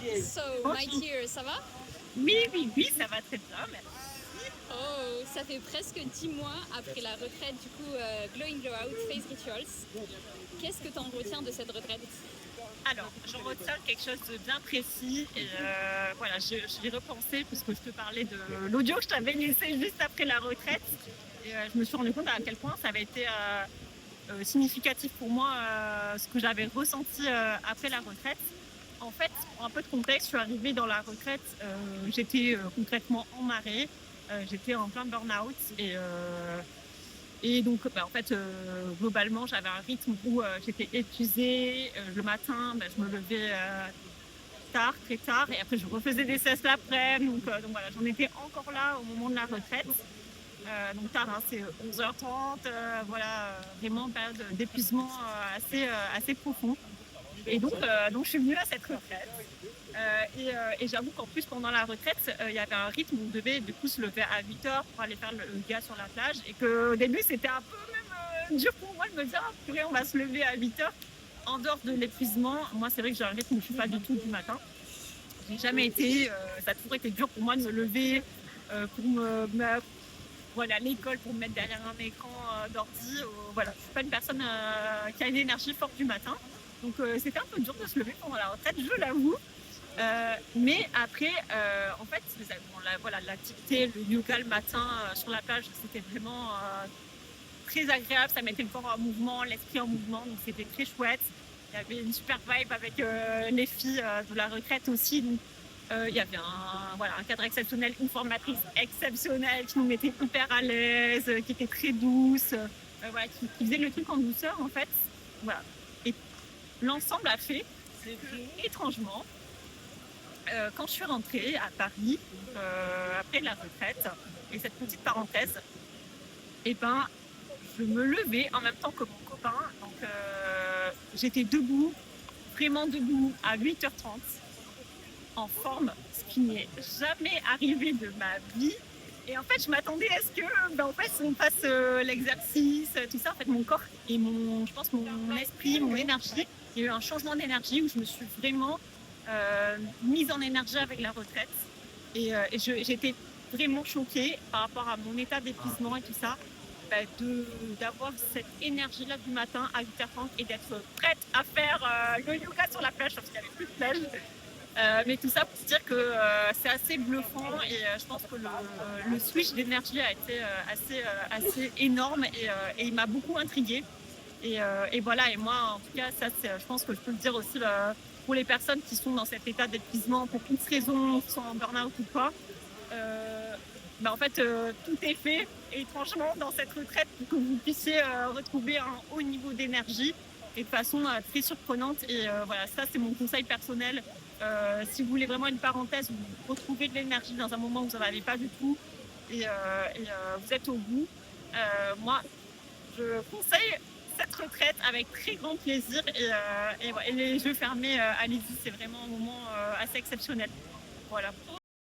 So, my dear, ça va? Oui, oui, oui, ça va très bien, merci. Oh, ça fait presque 10 mois après la retraite du coup Glow In Glow Out Face Rituals. Qu'est-ce que tu en retiens de cette retraite? Alors, j'en retiens quelque chose de bien précis. Et voilà, j'y repensais parce que je te parlais de l'audio que je t'avais laissé juste après la retraite. Et je me suis rendu compte à quel point ça avait été significatif pour moi, ce que j'avais ressenti après la retraite. En fait, pour un peu de contexte, je suis arrivée dans la retraite, j'étais concrètement en marée, j'étais en plein burn-out et donc, en fait, globalement, j'avais un rythme où j'étais épuisée. Le matin, je me levais tard, très tard, et après, je refaisais des siestes l'après. Donc voilà, j'en étais encore là au moment de la retraite. Donc tard, hein, c'est 11h30, voilà, vraiment période d'épuisement assez profond. Et donc je suis venue à cette retraite. Et j'avoue qu'en plus, pendant la retraite, il y avait un rythme où on devait du coup se lever à 8h pour aller faire le yoga sur la plage. Et qu'au début, c'était un peu même dur pour moi de me dire, ah, purée, on va se lever à 8h. En dehors de l'épuisement, moi, c'est vrai que j'ai un rythme où je ne suis pas du tout du matin. J'ai jamais été, ça a toujours été dur pour moi de me lever pour voilà, l'école, pour me mettre derrière un écran d'ordi. Voilà, je suis pas une personne qui a une énergie forte du matin. Donc c'était un peu dur de se lever pendant la retraite, je l'avoue. Mais après, en fait, bon, voilà, l'activité, le yoga le matin sur la plage, c'était vraiment très agréable. Ça mettait le corps en mouvement, l'esprit en mouvement, donc c'était très chouette. Il y avait une super vibe avec les filles de la retraite aussi. Donc, il y avait un cadre exceptionnel, une formatrice exceptionnelle qui nous mettait hyper à l'aise, qui était très douce, voilà, qui faisait le truc en douceur en fait. Voilà. Et l'ensemble a fait que, étrangement, quand je suis rentrée à Paris, après la retraite, et cette petite parenthèse, et ben, je me levais en même temps que mon copain. Donc, j'étais debout, vraiment debout, à 8h30, en forme, ce qui n'est jamais arrivé de ma vie. Et en fait, je m'attendais à ce que, en fait, on fasse l'exercice, tout ça. En fait, mon corps et je pense, mon esprit, mon énergie, il y a eu un changement d'énergie où je me suis vraiment mise en énergie avec la retraite. Et j'étais vraiment choquée par rapport à mon état d'épuisement et tout ça, d'avoir cette énergie-là du matin à 8h30 et d'être prête à faire le yoga sur la plage parce qu'il n'y avait plus de plage. Mais tout ça pour dire que c'est assez bluffant et je pense que le switch d'énergie a été assez énorme et il m'a beaucoup intriguée. Et voilà, et moi, en tout cas, ça, je pense que je peux le dire aussi pour les personnes qui sont dans cet état d'épuisement pour X raisons, qui sont en burn-out ou quoi. Euh, en fait, tout est fait, et franchement, dans cette retraite, pour que vous puissiez retrouver un haut niveau d'énergie et de façon très surprenante. Et voilà, ça, c'est mon conseil personnel. Si vous voulez vraiment une parenthèse, vous retrouvez de l'énergie dans un moment où vous n'en avez pas du tout et vous êtes au bout. Moi, je conseille cette retraite avec très grand plaisir et les yeux fermés, allez-y, c'est vraiment un moment assez exceptionnel. Voilà.